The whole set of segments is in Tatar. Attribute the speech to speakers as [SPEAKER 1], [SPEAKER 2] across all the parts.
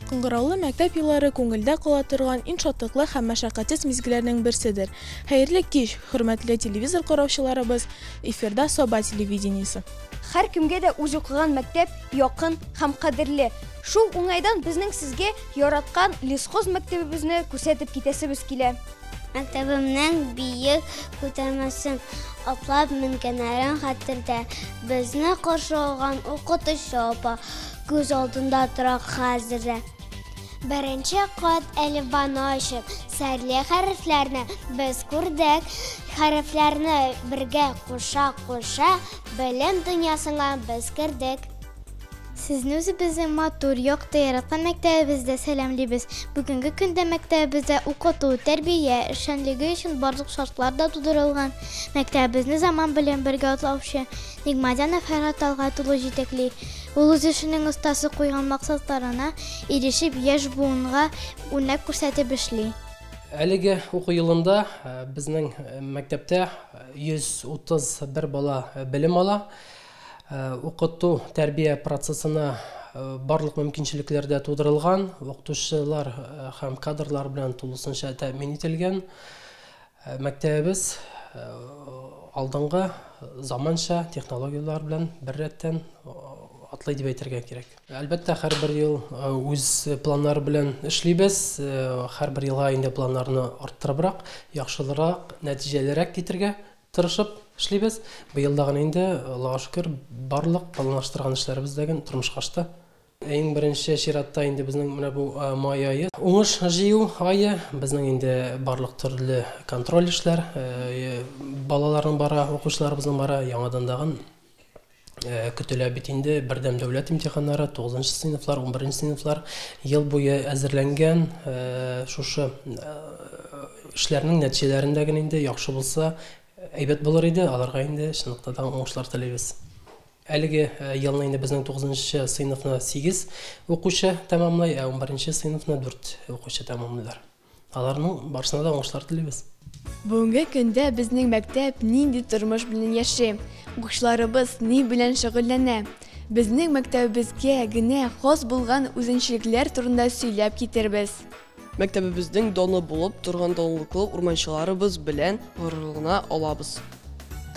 [SPEAKER 1] Кыңгыраулы мәктәп еллары күңелдә кала торган иң шатлыклы һәм мәшәкатьсез мизгелләрнең берседер. Хәерле кич, хөрмәтле телевизор караучыларыбыз, эфирда Саба телевидениесе.
[SPEAKER 2] Һәр кемгә дә үз укыган мәктәп якын һәм кадерле. Шул уңайдан безнең сезгә яраткан лесхоз мәктәбебезне күрсәтеп китәсебез килә.
[SPEAKER 3] Мәктәбемнең биек күтәрмәсен атлап менгәннәрен хәтердә. Безне каршы алган укытучы апа күз алдында тора хәзер. Беренче кат әлифбаны ачып, сәрле хәрефләрне без күрдек. Хәрефләрне бергә куша-куша белем дөньясына без кердек.
[SPEAKER 4] Сезне үзебезнең матур, якты, яраткан мәктәбебездә сәламлибез. Бүгенге көндә мәктәбебездә укыту, тәрбия, эшчәнлеге өчен барлык шартлар да тудырылган. Мәктәбебезне заман белән бергә атлаучы Нигъмәтдинов Фәргать Талгатулы җитәкли. Ул үз эшенең остасы куйган максатларына ирешеп, яшь буынга үрнәк күрсәтеп эшли.
[SPEAKER 5] Әлеге уку елында безнең мәктәптә 131 бала белем ала. Укыту, тәрбия процессына барлык мөмкинчелекләр дә тудырылган, укытучылар һәм кадрлар белән тулысынча тәэмин ителгән. Мәктәбебез алдынгы заманча технологиялар белән бер рәттән атлый дип әйтергә кирәк. Әлбәттә, һәрбер ел үз планнары белән эшлибез. Һәрбер елга инде планнарны арттырыбрак, яхшылырак, нәтиҗәлерәк китергә тырышып эшлибез. Быел да гына инде, Аллага шөкер, барлык планлаштырган эшләребездәге тормышка ашты. Иң беренче чиратта инде безнең менә бу май айы, уңыш җыю айы, безнең инде барлык төрле контроль эшләр, балаларның бара, укучыларыбызның бара, яңадан дагы көтелә бит инде бердәм дәүләт имтиханнары, 9нчы сыйныфлар, 11нче сыйныфлар ел буе әзерләнгән. Шушы эшләрнең нәтиҗәләрендә генә инде яхшы булса, әйбәт булыр иде, аларга инде чынлыкта да уңышлар телибез. Әлеге елны инде безнең 9нчы сыйныфны 8 укучы тәмамлай, 11нче сыйныфны 4 укучы тәмамлыйлар. Аларның барысына да уңышлар телибез.
[SPEAKER 1] Бүгенге көндә безнең мәктәп нинди тормыш белән яши? Укучыларыбыз ни белән шөгыльләнә? Безнең мәктәбебезгә генә хас булган үзенчәлекләр турында сөйләп китербез.
[SPEAKER 6] Мәктәбебезнең даны булып торган данлыклы урманчыларыбыз белән горурлана алабыз.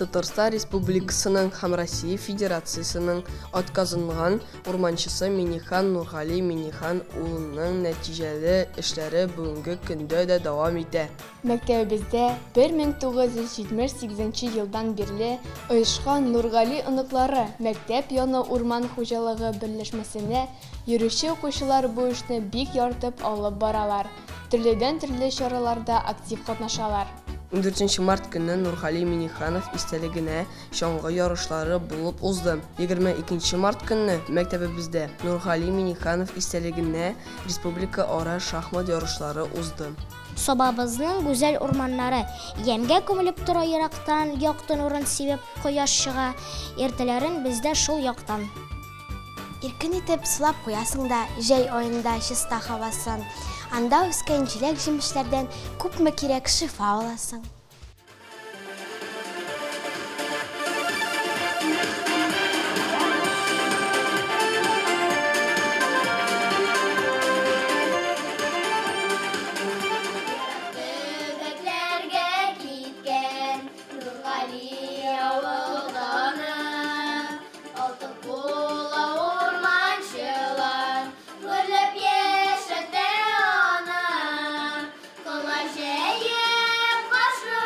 [SPEAKER 6] Татарстан Республикасының һәм Россия Федерациясының атказанган урманчысы Минихан Нургали Минихан улының нәтиҗәле эшләре бүгенге көндә дә дәвам итә.
[SPEAKER 1] Мәктәбебездә 1978 елдан бирле оешкан Нургали оныклары мәктәп яны урман хуҗалыгы берләшмәсенә йөрүче укучылар бу эшне бик яртып алып баралар. Төрледән-төрле чараларда актив катнашалар.
[SPEAKER 6] 14 март көнне Нургали Миниханов истәлегенә чаңгы ярышлары булып узды. 22 март көнне мәктәбебездә Нургали Миниханов истәлегенә республика ара шахмат ярышлары узды.
[SPEAKER 3] Сабабызның гүзәл урманнары ямгә күмелеп тора, ерактан яктан урын сибеп кояш чыга. Иртәләрен бездә шул яктан.
[SPEAKER 4] Иркен итеп сулап куясың да, җәй аенда чиста һавасын. Анда үскән җиләк-җимешләрдән күпме кирәк шифа аласың.
[SPEAKER 3] Кашып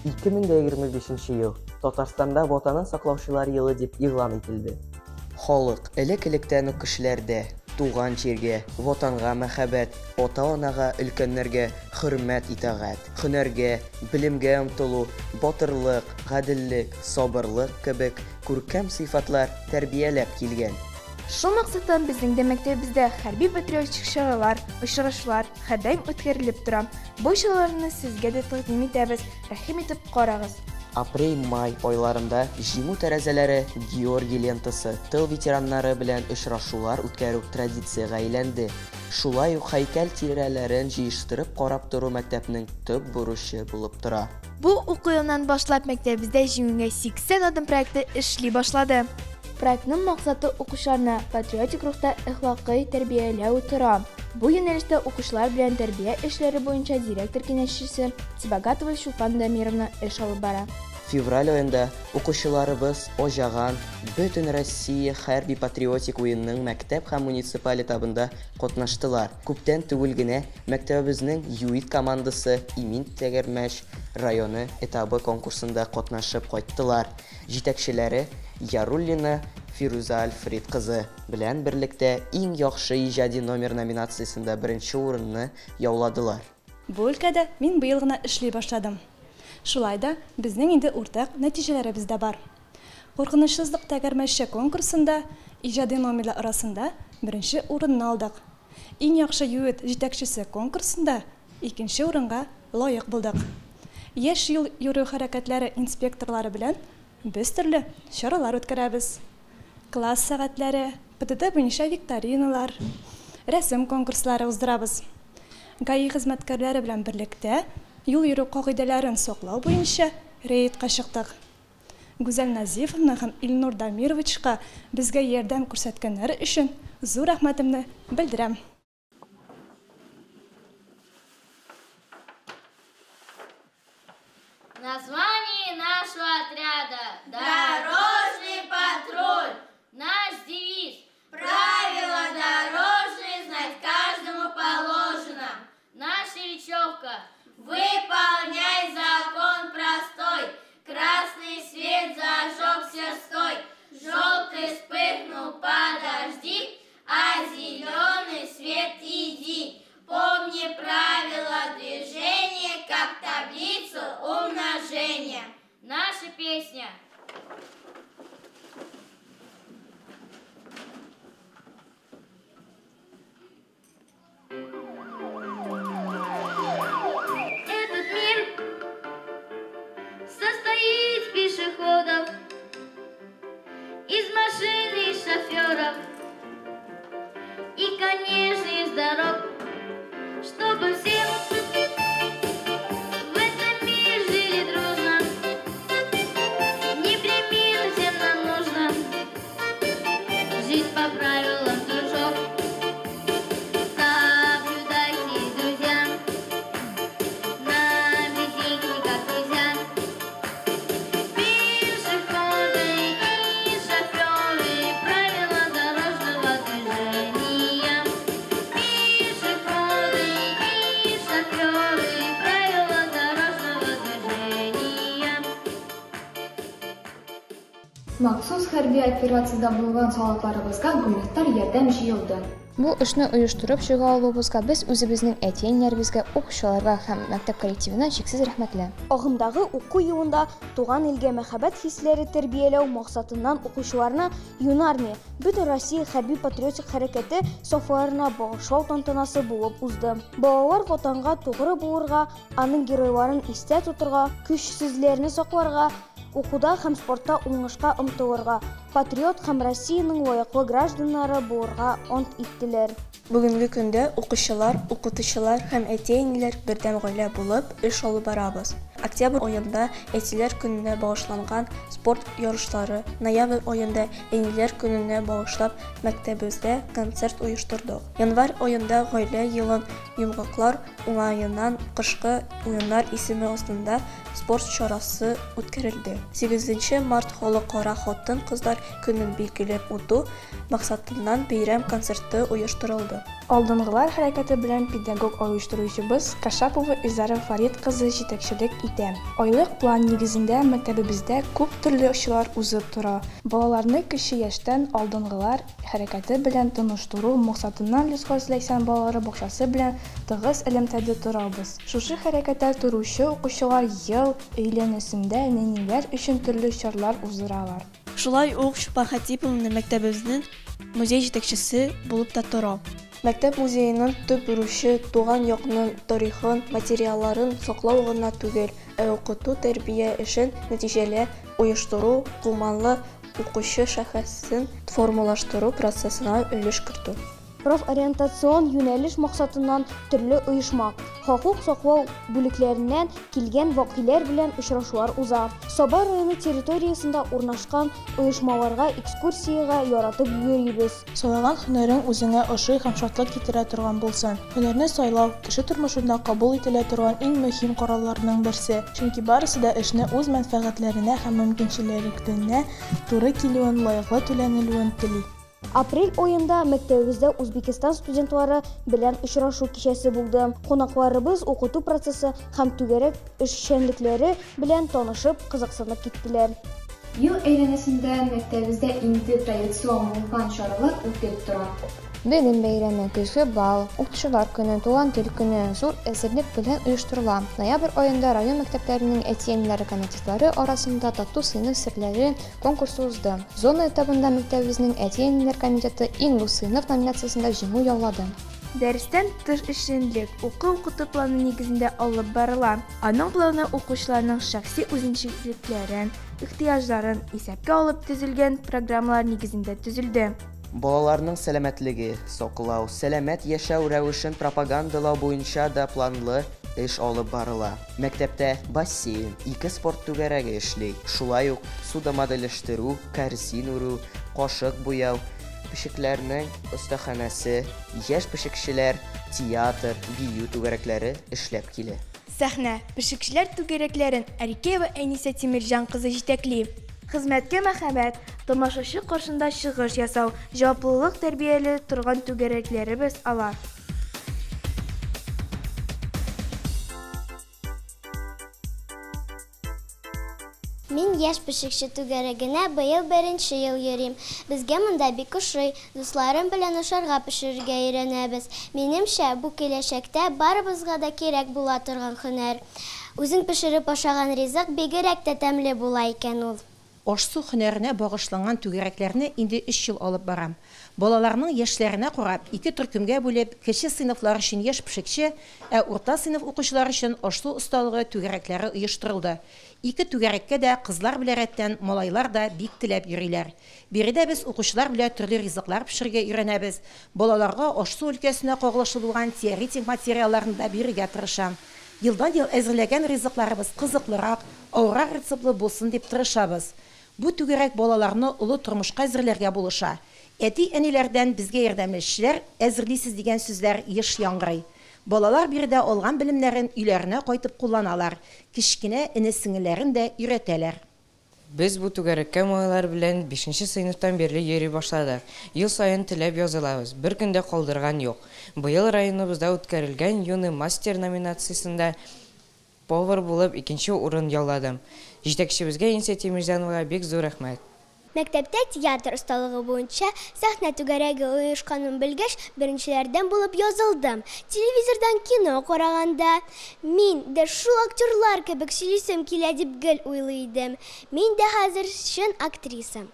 [SPEAKER 7] 2025 ел Татарстанда ватанын саклаучылар елы дип игълан ителде. Халык элек-электән үк кешеләрдә туган җиргә, ватанга мәхәббәт, ата-анага, өлкәннәргә хөрмәт итагать, һөнәргә, белемгә омтылу, батырлык, гаделлек, сабырлык кебек күркәм сыйфатлар тәрбияләп килгән.
[SPEAKER 2] Шул максаттан безнең дә мәктәбебездә хәрби патриотик чаралар, очрашулар һәрдаим үткәрелеп тора. Бу чараларны сезгә дә тәкъдим итәбез. Рәхим итеп карагыз.
[SPEAKER 7] Апрель-май айларында җиңү тәрәзәләре, Георгий лентасы, тыл ветераннары белән очрашулар үткәрү традициягә әйләнде. Шулай ук һәйкәл тирәләрен җыештырып карап тору мәктәпнең төп бурычы булып тора.
[SPEAKER 2] Бу уку елыннан башлап мәктәбебездә җиңүгә 80 адым проекты эшли башлады. Проектның максаты укучыларны патриотик рухта әхлакый тәрбияләү тора. Бу юнәлештә укучылар белән тәрбия эшләре буенча директор киңәшчесе Тибагатова Чулпан Дамировна эш алып бара.
[SPEAKER 7] Февраль ayında укучыларыбыз Ожаган, Бөтен Россия хәрби патриотик уенның мәктәп һәм муниципаль этабында катнаштылар. Күптән түгел генә мәктәбебезнең ЮИТ командасы Имин Тәгәрмәш районы этабы конкурсында катнашып кайттылар. Җитәкчеләре Яруллина Фируза Альфред кызы белән берлектә иң яхшы иҗади номер номинациясендә беренче урынны яуладылар.
[SPEAKER 8] Бу өлкәдә мин быел гына эшли башладым. Шулай да безнең инде уртак нәтиҗәләребез дә бар. Куркынычсызлык тәгәрмәче конкурсында иҗади номерлар арасында беренче урынны алдык. Иң яхшы ЮИТ җитәкчесе конкурсында икенче урынга лаек булдык. Яшь юл йөрү хәрәкәтләре инспекторлары белән без төрле чаралар үткәрәбез. Класс сәгатьләре, ПТТ буенча викториналар, рәсем конкурслары уздырабыз. ГАИ хезмәткәрләре белән берлектә юл йөрү кагыйдәләрен саклау буенча рейдка чыктык. Гүзәл Назифовна һәм Илнур Дамировичка безгә ярдәм күрсәткәннәре өчен зур рәхмәтемне белдерәм.
[SPEAKER 9] Название нашего отряда – Дорожный патруль. Наш девиз – правила дорожные знать каждому положено. Наша речевка – выполняй закон простой. Красный свет зажегся, стой. Желтый вспыхнул, подожди, а зеленый свет иди. Помни правила движения, как таблицу умножения. Наша песня. Этот мир состоит из пешеходов, из машин и шоферов, и, конечно, из дорог. Чтобы все в этом мире жили дружно, непременно всем нам нужно жить по правилам, дружок. Соблюдайте, друзья, нам ведь никак нельзя. Пешеходы и шоферы, правила дорожного движения.
[SPEAKER 1] Махсус хәрби операциядә булган солдатларыбызга гуманитар ярдәм җыелды.
[SPEAKER 2] Бу эшне оештырып чыга алуыбызга без үзебезнең әти-әниләребезгә, укучыларга һәм мәктәп коллективына чиксез рәхмәтле. Агымдагы уку елында туган илгә мәхәббәт хисләре тәрбияләү максатыннан укучыларны Юнармия, Бөтен Россия хәрби патриотик хәрәкәте сафларына багышлау тантанасы булып узды. Балалар ватанга тугры булырга, аның геройларын истә тотырга, көчсезләрне сакларга, укуда һәм спортта уңышка омтылырга, патриот һәм Россиянең лаеклы гражданнары булырга ант иттеләр.
[SPEAKER 10] Бүгенге көндә укучылар, укытучылар һәм әти-әниләр бердәм гаилә булып эш алып барабыз. Октябрь аенда әтиләр көненә багышланган спорт ярышлары, ноябрь аенда әниләр көненә багышлап мәктәбебездә концерт оештырдык. Январь аенда гаилә елын йомгаклар уңаеннан кышкы уеннар исеме астында спорт чарасы үткәрелде. 8 март халыкара хатын-кызлар көнен билгеләп үтү максатыннан бәйрәм концерты оештырылды.
[SPEAKER 2] Алдынгылар хәрәкәте белән педагог оештыручыбыз Кашапова Изара Фарид кызы җитәкчелек итте.
[SPEAKER 11] итә. Айлык план нигезендә мәктәбебездә күп төрле очрар узып тора. Балаларны кече яшьтән алдынгылар хәрәкәте белән таныштыру максатыннан Лесхоз Ләйсән балалары бакчасы белән тыгыз элемтәдә торабыз. Шушы хәрәкәттә торучы укучылар ел әйләнәсендә нәниләр өчен төрле чарлар уздыралар.
[SPEAKER 10] Шулай ук Чулпан Хатиповна мәктәбебезнең музей җитәкчесе булып та тора. Мәктәп музеенең төп бурычы туган якның тарихын, материалларын саклау гына түгел, укыту, тәрбия эшен нәтиҗәле оештыру, гуманлы укучы шәхесен формалаштыру процессына өлеш кертү.
[SPEAKER 2] Профориентацион юнәлеш максатыннан төрле оешма, хокук саклау бүлекләреннән килгән вакыйлар белән очрашулар уза. Саба районы территориясендә урнашкан оешмаларга экскурсияга яратып йөрибез.
[SPEAKER 11] Сайлаган һөнәрең үзеңә ошый һәм шатлык китерә торган булсын. Һөнәрне сайлау кеше тормышында кабул ителә торган иң мөһим карарларның берсе. Чөнки барысы да эшне үз мәнфәгатьләренә һәм мөмкинчелекләренә туры килүен, лаеклы түләнелүен тели.
[SPEAKER 2] Апрель айында мәктәбебездә Үзбекстан студентлары белән очрашу кичәсе булды. Кунакларыбыз укыту процессы һәм түгәрәк эшчәнлекләре белән танышып, кызыксынып киттеләр.
[SPEAKER 1] Ел әйләнәсендә мәктәбебездә инде традицион булган чаралар үтеп тора.
[SPEAKER 2] Белем бәйрәме, көзге бал, укытучылар көне, туган тел көне зур әзерлек белән оештырыла. Ноябрь айында район мәктәпләренең әтиәннәре комитетлары арасында тату сыйныф серләре конкурсы узды. Зона этабында мәктәбебезнең әтиәннәр комитеты иң зур сыйныф номинациясендә җиңү яулады.
[SPEAKER 11] Дәрестән тыш эшчәнлек укыту планы нигезендә алып барыла. Аның планы укучыларның шәхси үзенчәлекләрен, ихтыяҗларын исәпкә алып төзелгән программалар нигезендә төзелде.
[SPEAKER 7] Балаларның сәламәтлеге, саклау, сәламәт яшәү рәвешен пропагандалау буенча да планлы эш алып барыла. Мәктәптә бассейн, 2 спорт түгәрәге эшли. Шулай ук суда моделләштерү, кәрзин үрү, кашык буяу, пешекләрнең остаханәсе, яшь пешекчеләр, театр, бию түгәрәкләре эшләп килә.
[SPEAKER 11] Сәхнә пешекчеләр түгәрәкләрен Арикеева Әниса Тимирҗан кызы җитәкли. Хезмәткә мәхәббәт, тамашачы каршында чыгыш ясау, җаваплылык тәрбияле торган түгәрәкләребез ала.
[SPEAKER 3] Мин яшь пешекче түгәрәгенә быел беренче ел йөрим. Безгә монда бик ошый. Дусларым белән ашарга пешерергә өйрәнәбез. Минемчә, бу киләчәктә барыбызга да кирәк була торган һөнәр. Үзең пешереп ашаган ризык бигрәк тә тәмле була икән ул.
[SPEAKER 12] Ашсу һөнәренә багышланган түгәрәкләрне инде 3 ел алып барам. Балаларның яшьләренә карап, 2 төркемгә бүлеп, кече сыйныфлар өчен яшь пешекче, ә урта сыйныф укучылар өчен ашлы осталыгы түгәрәкләре оештырылды. 2 түгәрәккә дә кызлар белән рәттән малайлар да бик теләп йөриләр. Биредә без укучылар белән төрле ризыклар пешерергә өйрәнәбез. Балаларга ашлы өлкәсенә кагылышлы булган теоретик материалларны да бирергә тырышам. Елдан-ел әзерләгән ризыкларыбыз кызыклырак, авыррак рецептлы булсын дип тырышабыз. Бу түгәрәк балаларны улы тормышка әзерләргә булыша. Әти-әниләрдән безгә ярдәмләшүчеләр әзерлисез дигән сүзләр еш яңгырый. Балалар биредә алган белемнәрен өйләренә кайтып кулланалар. Кичкенә эне-сеңелләрен дә өйрәтәләр.
[SPEAKER 13] Без бу түгәрәккә малайлар белән 5нче сыйныфтан бирле йөри башладык. Ел саен теләп язылабыз. Бер көндә калдырган юк. Быел районыбызда үткәрелгән юный мастер номинациясендә повар булып 2нче урын яуладым. Җитәкчебезгә Әниса Тимирҗановага бик зур рәхмәт.
[SPEAKER 3] Мәктәптә театр осталыгы буенча сәхнә түгәрәге оешканын белгәч, беренчеләрдән булып язылдым. Телевизордан кино караганда мин дә шул актерлар кебек сөйлисем килә дип гел уйлый идем. Мин дә хәзер чын актриса.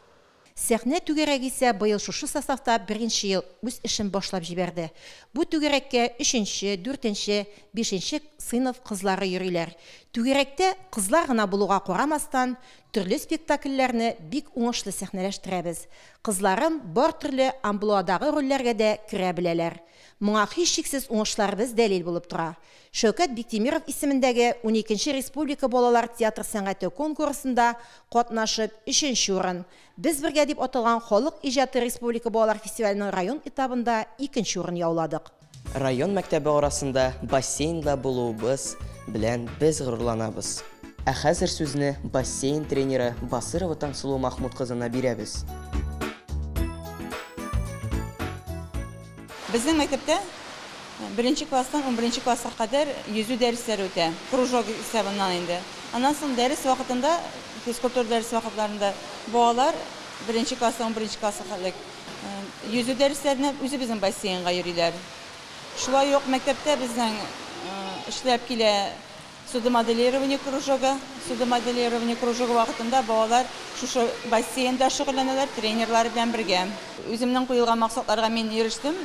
[SPEAKER 12] Сәхнә түгәрәге исә быел шушы составта 1нче ел үз эшен башлап җибәрде. Бу түгәрәккә 3нче, 4нче, 5нче сыйныф кызлары йөриләр. Түгәрәктә кызлар гына булуга карамастан, төрле спектакльләрне бик уңышлы сәхнәләштерәбез. Кызларым бар төрле амплуадагы рольләргә дә керә беләләр. Моңа һичшиксез уңышларыбыз дәлил булып тора. Шәүкәт Биктимиров исемендәге 12нче Республика балалар театр сәнгате конкурсында катнашып 3нче урын. Без бергә дип аталган халык иҗаты Республика балалар фестиваленең район этабында 2нче урын яуладык.
[SPEAKER 7] Район мәктәбе арасында бассейнда булуыбыз белән без горурланабыз. Ә хәзер сүзне бассейн тренеры Басырова Таңсылу Махмуд кызына бирәбез.
[SPEAKER 14] Безнең мәктәптә Birinci klassdan 11. klassa kadar yüzü dersler öte. Krujok hesabından indi. Ondan sonra ders vaxtında, fizkultur ders vaxtlarında boğalar birinci klassdan 11. klassa kadar yüzü derslerine özü bizim basseynga yürüyorlar. Şulay yok mektepte bizden işlep kile судомоделирование кружога. Судомоделирование кружога vaxtında boğalar şu basseyndə şug'ullanırlar, trenerlar bilan birge. Özümнең qo'yilgan maqsadlarga men erişdim.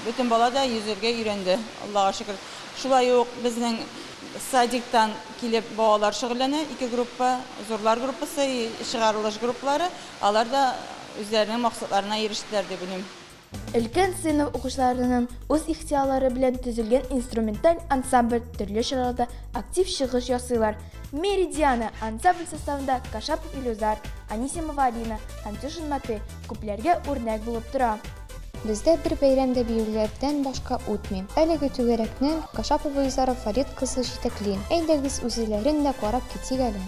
[SPEAKER 14] Bütün bala da yüzerge öğrendi. Allah'a şükür. Şulay yok bizning sadiktan kelip boğalar şug'ullana. 2 gruppa, zorlar gruppası, çıgarılış grupları. Алар да özlerinin maqsadlarına eriştiler diye biləm.
[SPEAKER 2] Өлкән сыйныф укучыларының үз ихтыялары белән төзелгән инструменталь ансамбль төрле чараларда актив чыгыш ясыйлар. Меридиана ансамбль составында Кашапов Илюзар, Анисимова Алина һәм Тюшин Маты күпләргә үрнәк булып тора.
[SPEAKER 15] Бездә бер бәйрәмдә биюләрдән башка үтми. Әлеге түгәрәкне Кашапов Илюзар Фарид кызы җитәкли. Әйдәгез үзләрен дә карап китик әле.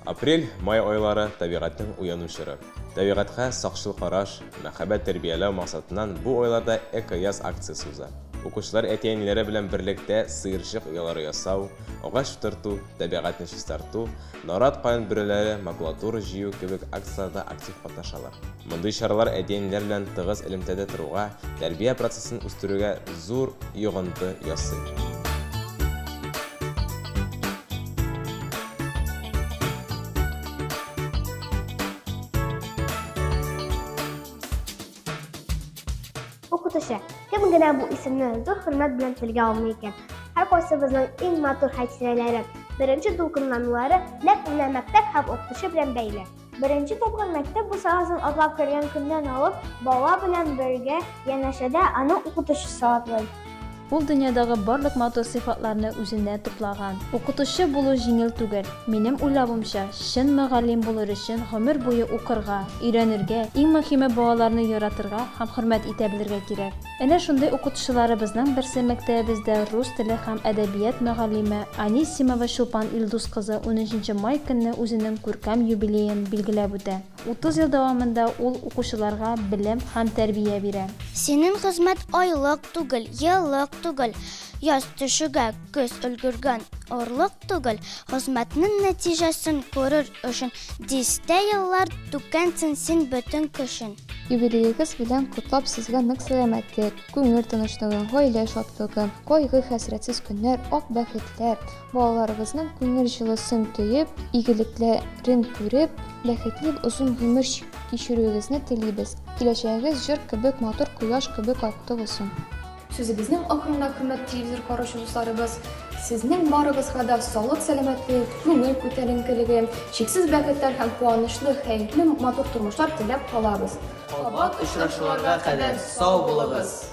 [SPEAKER 16] Апрель-май айлары табиғаттың уянышыры. Табиғатқа сақшыл қараш, мәхәббәт тәрбияләү мақсатынан бу айларда эко-яз акциясы уза. Укучылар әтиәниләре белән берлектә сыерчык уялары ясау, агач тарту, табиғатны чистарту, нарат каян бүреләре, макулатура җыю кебек акцияларда актив катнашалар. Мондый чаралар әтиәниләр белән тыгыз элемтәдә торуга, тәрбия процессын үстерүгә зур йогынты ясый.
[SPEAKER 3] Укытучы, кем генә бу исемне зур хөрмәт белән телгә алмый икән. Һәр кайсыбызның иң матур хатирәләре, беренче дулкынланулары нәкъ менә мәктәп һәм укытучы белән бәйле. Беренче тапкыр мәктәп бу сагызын атлап кергән көннән алып, бала белән бергә янәшәдә аның укытучысы атлый.
[SPEAKER 2] Ул дөньядагы барлык матур сыйфатларны үзенә туплаган. Укытучы булу җиңел түгел. Минем уйлавымча, чын мөгаллим булыр өчен гомер буе укырга, өйрәнергә, иң мөһиме балаларны яратырга һәм хөрмәт итә белергә кирәк. Әнә шундый укытучыларыбызның берсе мәктәбебездә рус теле һәм әдәбият мөгаллиме Анисимова Шулпан Илдус кызы 13 май көнне үзенең күркәм юбилеен билгеләп үтә. 30 ел дәвамында ул укучыларга белем һәм тәрбия бирә.
[SPEAKER 4] Синең хезмәт айлык түгел, еллык түгел, яз төшүгә көз өлгергән орлык түгел, хезмәтнең нәтиҗәсен күрер өчен дистә еллар түккәнсең син бөтен көчен.
[SPEAKER 15] Юбилеегез белән котлап сезгә нык сәламәтлек, күңел тынычлыгы, гаилә шатлыгы, кайгы хәсрәтсез көннәр, ак бәхетләр, балаларыбызның күңел җылысын тоеп, игелекләрен күреп, бәхетле озын гомер кичерүегезне телибез. Киләчәгегез җыр кебек матур, кояш кебек актык булсын.
[SPEAKER 2] Сүзебезнең ахырында хөрмәтле телевизор караучыларыбыз, сезнең барыгызга да саулык, сәламәтлек, күңел күтәренкелеге, чиксез бәхетләр һәм куанычлы, хәйрле, матур тормышлар теләп калабыз.
[SPEAKER 7] Кабат очрашуларга кадәр сау булыгыз.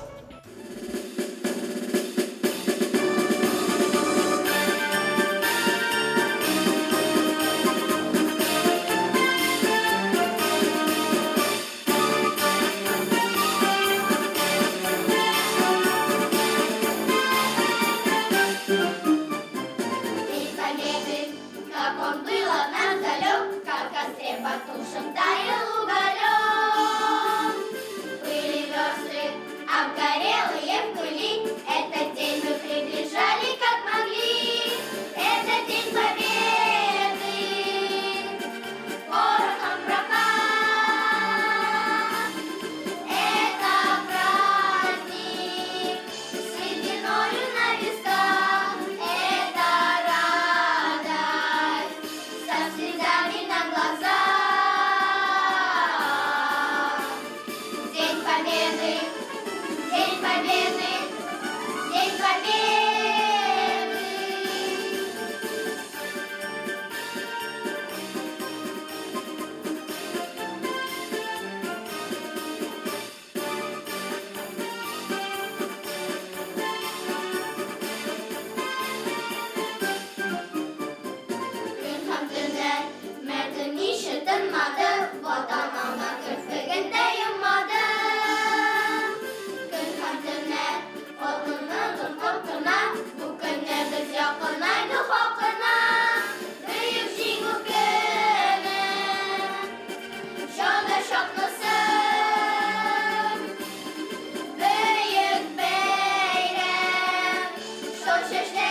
[SPEAKER 9] Сот чәчләре